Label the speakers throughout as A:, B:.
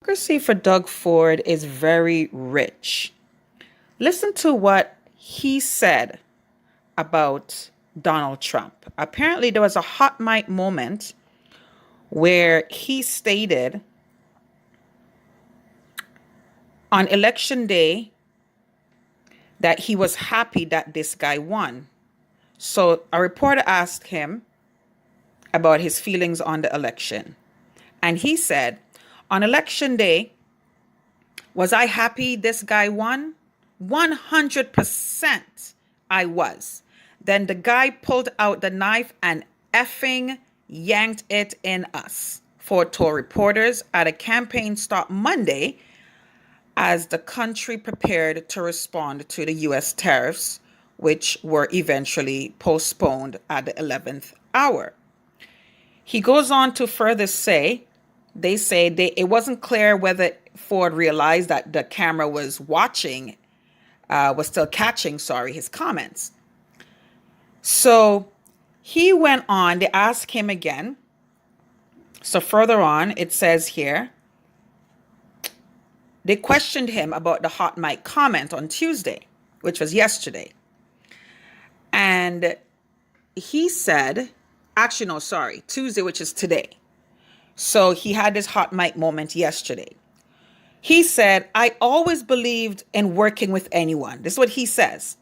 A: Democracy for Doug Ford is very rich. Listen to what he said about Donald Trump. Apparently, there was a hot mic moment where he stated on election day that he was happy that this guy won. So a reporter asked him about his feelings on the election. And he said, on election day, was I happy this guy won? 100% I was. Then the guy pulled out the knife and effing yanked it in us, Ford told reporters at a campaign stop Monday as the country prepared to respond to the U.S. tariffs, which were eventually postponed at the 11th hour. He goes on to further say, it wasn't clear whether Ford realized that the camera was still catching, his comments. So he went on, they asked him again. So further on, it says here, they questioned him about the hot mic comment on Tuesday, which was yesterday. And he said, Tuesday, which is today. So he had this hot mic moment yesterday. He said, I always believed in working with anyone. This is what he says.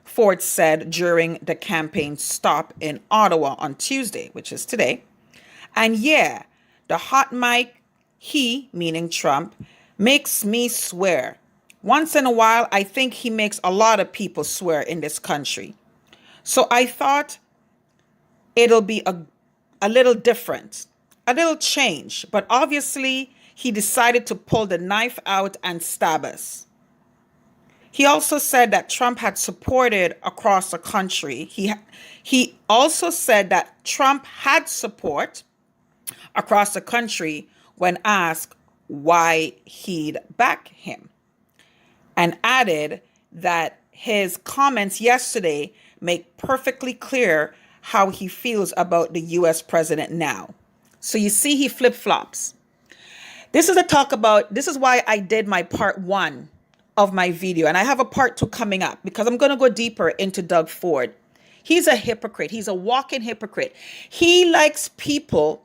A: Ford said during the campaign stop in Ottawa on Tuesday, which is today. And yeah, the hot mic, he, meaning Trump, makes me swear. Once in a while, I think he makes a lot of people swear in this country. So I thought it'll be a little different, a little change. But obviously, he decided to pull the knife out and stab us. He also said that Trump had supported across the country. He also said that Trump had support across the country when asked why he'd back him, and added that his comments yesterday make perfectly clear how he feels about the U.S. president now. So you see, he flip-flops. This is why I did my part 1 of my video, and I have a part 2 coming up because I'm going to go deeper into Doug Ford. He's a hypocrite. He's a walking hypocrite. He likes people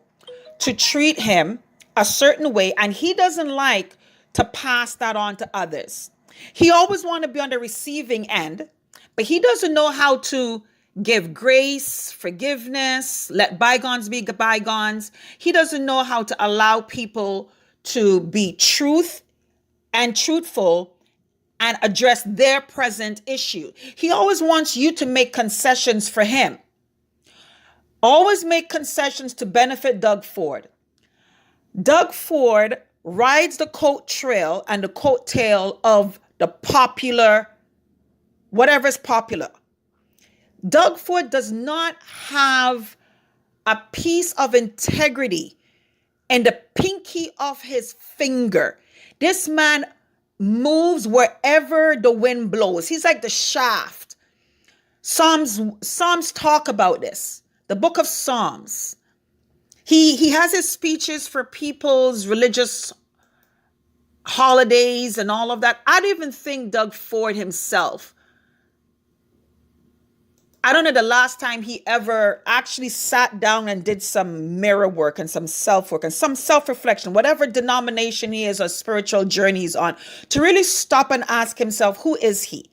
A: to treat him a certain way, and he doesn't like to pass that on to others. He always wants to be on the receiving end, but he doesn't know how to give grace, forgiveness, let bygones be bygones. He doesn't know how to allow people to be truthful and address their present issue. He always wants you to make concessions for him. Always make concessions to benefit Doug Ford. Doug Ford rides the coat trail and the coattail of the popular, whatever's popular. Doug Ford does not have a piece of integrity in the pinky of his finger. This man moves wherever the wind blows. He's like the shaft. Psalms talk about this. The book of Psalms. He has his speeches for people's religious holidays and all of that. I don't even think Doug Ford himself, I don't know the last time he ever actually sat down and did some mirror work and some self-work and some self-reflection, whatever denomination he is or spiritual journey he's on, to really stop and ask himself, who is he?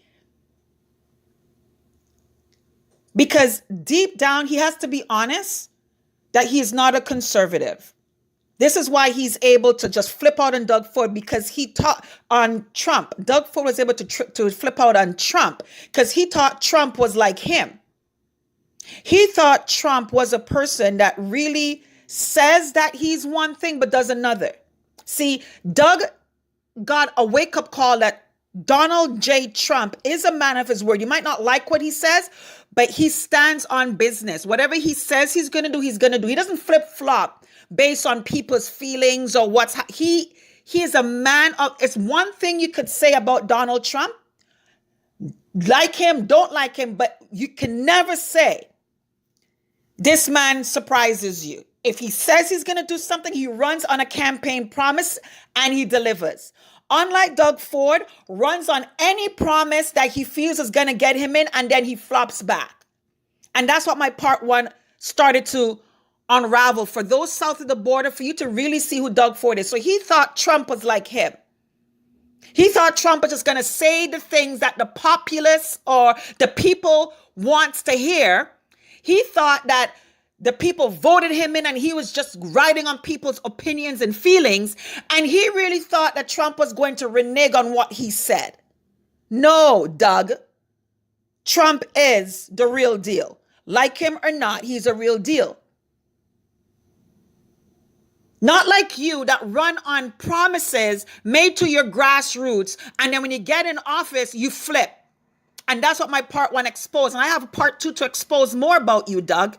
A: Because deep down, he has to be honest that he is not a conservative. This is why he's able to just flip out on Doug Ford, because he taught on Trump. Doug Ford was able to flip out on Trump because he thought Trump was like him. He thought Trump was a person that really says that he's one thing but does another. See, Doug got a wake-up call that Donald J. Trump is a man of his word. You might not like what he says, but he stands on business. Whatever he says he's going to do, he's going to do. He doesn't flip-flop based on people's feelings or he is a man of, it's one thing you could say about Donald Trump. Like him, don't like him, but you can never say this man surprises you. If he says he's going to do something, he runs on a campaign promise and he delivers. Unlike Doug Ford, runs on any promise that he feels is going to get him in, and then he flops back. And that's what my part one started to unravel for those south of the border, for you to really see who Doug Ford is. So he thought Trump was like him. He thought Trump was just going to say the things that the populace or the people wants to hear. He thought that the people voted him in and he was just riding on people's opinions and feelings. And he really thought that Trump was going to renege on what he said. No, Doug. Trump is the real deal. Like him or not, he's a real deal. Not like you that run on promises made to your grassroots, and then when you get in office, you flip. And that's what my part one exposed. And I have a part two to expose more about you, Doug.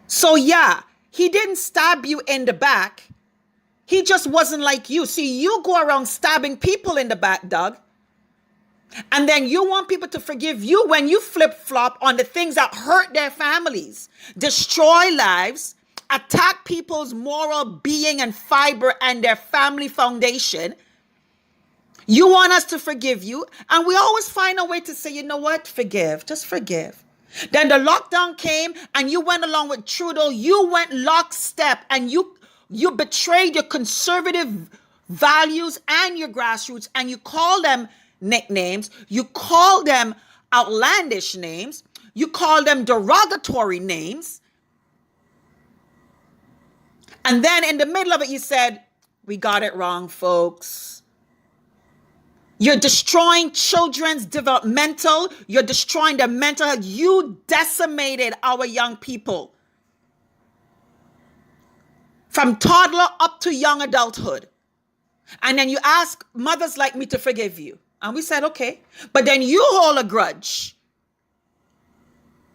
A: So yeah, he didn't stab you in the back. He just wasn't like you. See, you go around stabbing people in the back, Doug. And then you want people to forgive you when you flip-flop on the things that hurt their families, destroy lives, attack people's moral being and fiber and their family foundation. You want us to forgive you. And we always find a way to say, you know what? Forgive. Just forgive. Then the lockdown came and you went along with Trudeau. You went lockstep and you betrayed your conservative values and your grassroots, and you call them nicknames. You call them outlandish names. You call them derogatory names. And then in the middle of it, you said, we got it wrong, folks. You're destroying children's developmental. You're destroying their mental health. You decimated our young people. From toddler up to young adulthood. And then you ask mothers like me to forgive you. And we said, okay. But then you hold a grudge.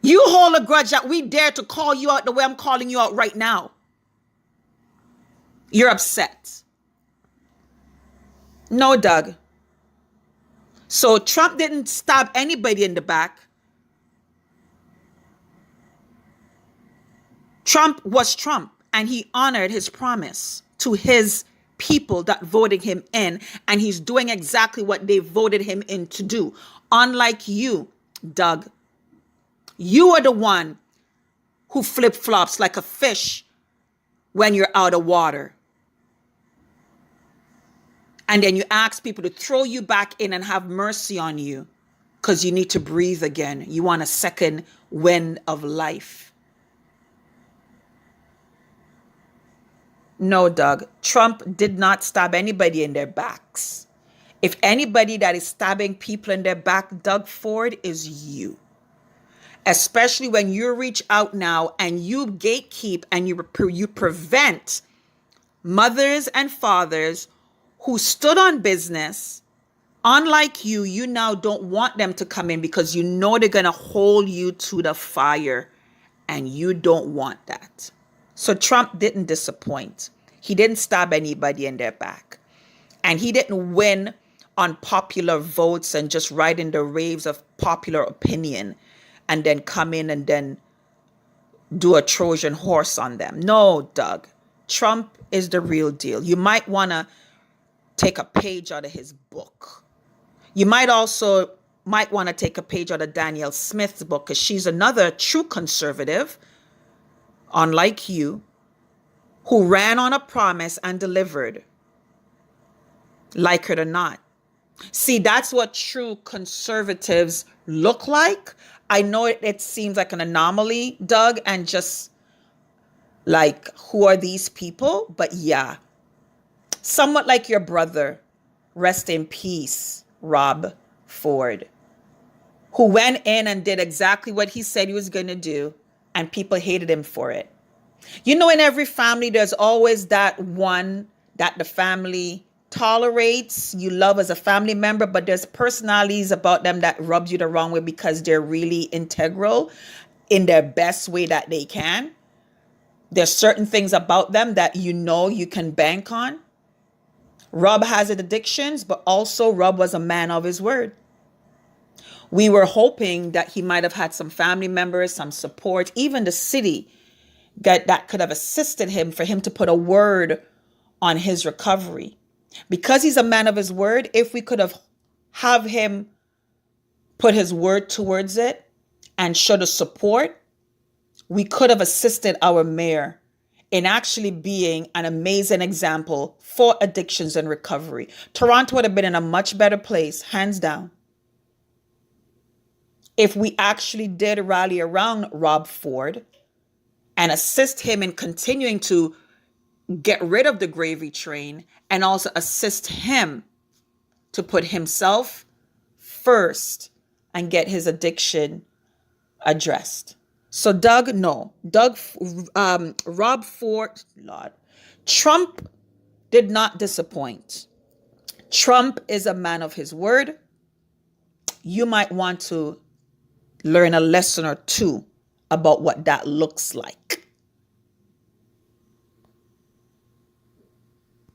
A: You hold a grudge that we dare to call you out the way I'm calling you out right now. You're upset. No, Doug. So Trump didn't stab anybody in the back. Trump was Trump, and he honored his promise to his people that voted him in, and he's doing exactly what they voted him in to do. Unlike you, Doug, you are the one who flip-flops like a fish when you're out of water. And then you ask people to throw you back in and have mercy on you because you need to breathe again. You want a second wind of life. No, Doug. Trump did not stab anybody in their backs. If anybody that is stabbing people in their back, Doug Ford, is you. Especially when you reach out now and you gatekeep and you prevent mothers and fathers who stood on business. Unlike you, you now don't want them to come in because you know they're going to hold you to the fire, and you don't want that. So Trump didn't disappoint. He didn't stab anybody in their back. And he didn't win on popular votes and just ride in the waves of popular opinion and then come in and then do a Trojan horse on them. No, Doug. Trump is the real deal. You might want to take a page out of his book. You might want to take a page out of Danielle Smith's book, because she's another true conservative, unlike you, who ran on a promise and delivered, like it or not. See, that's what true conservatives look like. I know it seems like an anomaly, Doug, and just like, who are these people? But yeah. Somewhat like your brother, rest in peace, Rob Ford, who went in and did exactly what he said he was going to do, and people hated him for it. You know, in every family, there's always that one that the family tolerates, you love as a family member, but there's personalities about them that rub you the wrong way because they're really integral in their best way that they can. There's certain things about them that you know you can bank on. Rob has addictions, but also Rob was a man of his word. We were hoping that he might have had some family members, some support, even the city that could have assisted him for him to put a word on his recovery. Because he's a man of his word, if we could have him put his word towards it and show the support, we could have assisted our mayor in actually being an amazing example for addictions and recovery. Toronto would have been in a much better place, hands down, if we actually did rally around Rob Ford and assist him in continuing to get rid of the gravy train, and also assist him to put himself first and get his addiction addressed. So Rob Ford, Lord, Trump did not disappoint. Trump is a man of his word. You might want to learn a lesson or two about what that looks like.